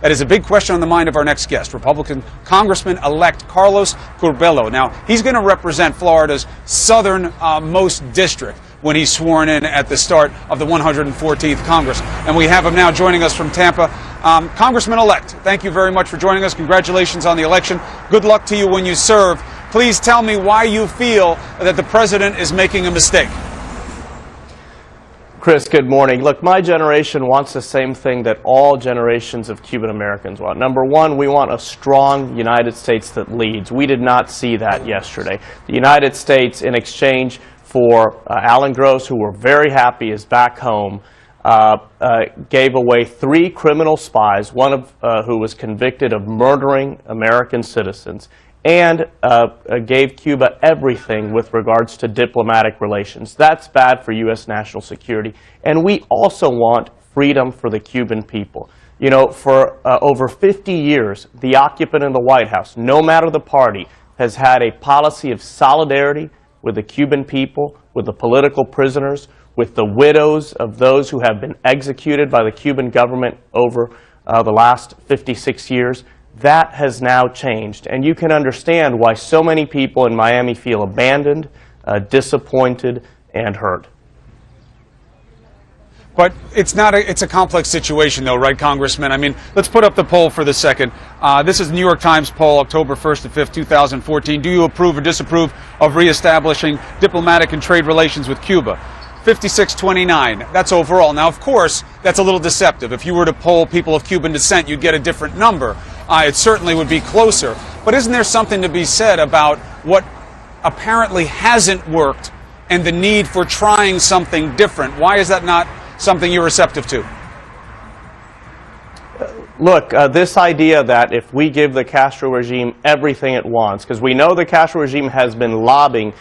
That is a big question on the mind of our next guest, Republican Congressman-elect Carlos Curbelo. Now, he's going to represent Florida's southernmost district when he's sworn in at the start of the 114th Congress. And we have him now joining us from Tampa. Congressman-elect, thank you very much for joining us. Congratulations on the election. Good luck to you when you serve. Please tell me why you feel that the president is making a mistake. Chris, good morning. Look, my generation wants the same thing that all generations of Cuban Americans want. Number one, we want a strong United States that leads. We did not see that yesterday. The United States, in exchange for Alan Gross, who we're very happy is back home, gave away 3 criminal spies, one of who was convicted of murdering American citizens, and gave Cuba everything with regards to diplomatic relations. That's bad for U.S. national security. And we also want freedom for the Cuban people. You know, for over 50 years, the occupant in the White House, no matter the party, has had a policy of solidarity with the Cuban people, with the political prisoners, with the widows of those who have been executed by the Cuban government over the last 56 years. That has now changed, and you can understand why so many people in Miami feel abandoned, disappointed, and hurt. But it's not it's a complex situation, though, right, Congressman? I mean, let's put up the poll for the second. This is the New York Times poll, October 1st and 5th, 2014. Do you approve or disapprove of reestablishing diplomatic and trade relations with Cuba? 56-29. That's overall. Now, of course, that's a little deceptive. If you were to poll people of Cuban descent, you'd get a different number. It certainly would be closer. But isn't there something to be said about what apparently hasn't worked and the need for trying something different? Why is that not something you're receptive to? Look, this idea that if we give the Castro regime everything it wants, because we know the Castro regime has been lobbying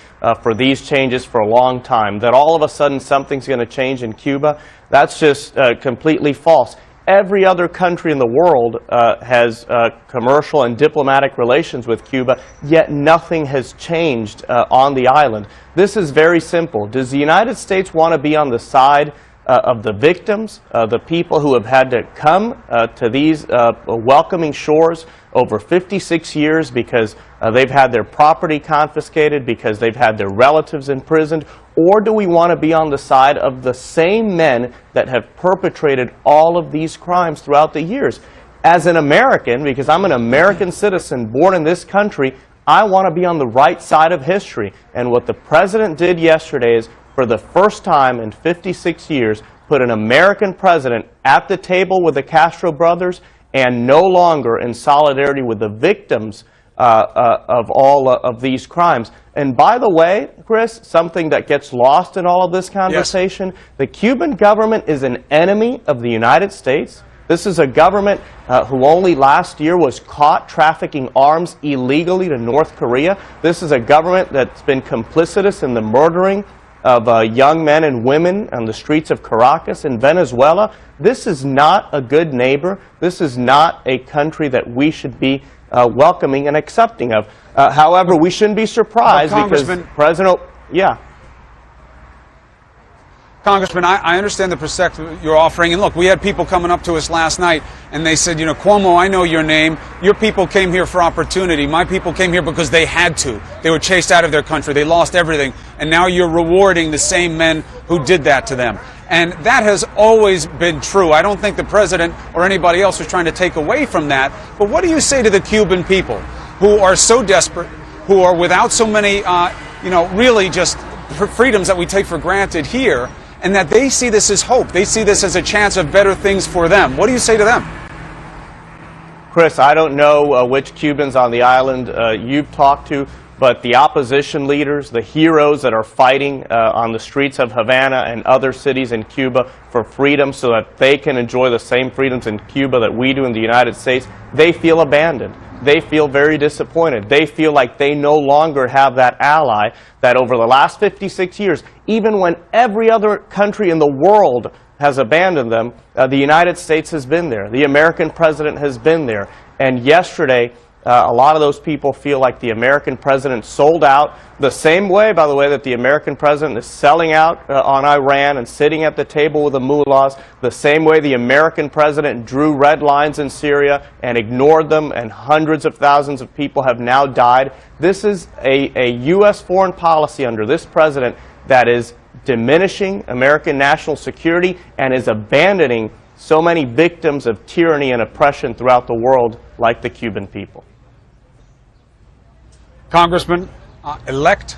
for these changes for a long time, that all of a sudden something's going to change in Cuba, that's just completely false. Every other country in the world has commercial and diplomatic relations with Cuba, yet nothing has changed on the island. This is very simple. Does the United States want to be on the side of the victims, the people who have had to come to these welcoming shores over 56 years because they've had their property confiscated, because they've had their relatives imprisoned? Or do we want to be on the side of the same men that have perpetrated all of these crimes throughout the years? As an American, because I'm an American citizen born in this country, I want to be on the right side of history. And what the president did yesterday is, for the first time in 56 years, put an American president at the table with the Castro brothers and no longer in solidarity with the victims of all of these crimes. And by the way, Chris, something that gets lost in all of this conversation, yes, the Cuban government is an enemy of the United States. This is a government who only last year was caught trafficking arms illegally to North Korea. This is a government that's been complicitous in the murdering of young men and women on the streets of Caracas in Venezuela. This is not a good neighbor. This is not a country that we should be welcoming and accepting of. However, we shouldn't be surprised because President... Yeah. Congressman, I understand the perspective you're offering. And look, we had people coming up to us last night, and they said, you know, Cuomo, I know your name. Your people came here for opportunity. My people came here because they had to. They were chased out of their country. They lost everything. And now you're rewarding the same men who did that to them. And that has always been true. I don't think the president or anybody else is trying to take away from that. But what do you say to the Cuban people who are so desperate, who are without so many, you know, really just freedoms that we take for granted here, and that they see this as hope? They see this as a chance of better things for them. What do you say to them? Chris, I don't know which Cubans on the island you've talked to, but the opposition leaders, the heroes that are fighting on the streets of Havana and other cities in Cuba for freedom so that they can enjoy the same freedoms in Cuba that we do in the United States, they feel abandoned. They feel very disappointed. They feel like they no longer have that ally that over the last 56 years, even when every other country in the world has abandoned them, the United States has been there. The American president has been there. And yesterday, A lot of those people feel like the American president sold out, the same way, by the way, that the American president is selling out on Iran and sitting at the table with the mullahs, the same way the American president drew red lines in Syria and ignored them, and hundreds of thousands of people have now died. This is a U.S. foreign policy under this president that is diminishing American national security and is abandoning so many victims of tyranny and oppression throughout the world, like the Cuban people. Congressman-elect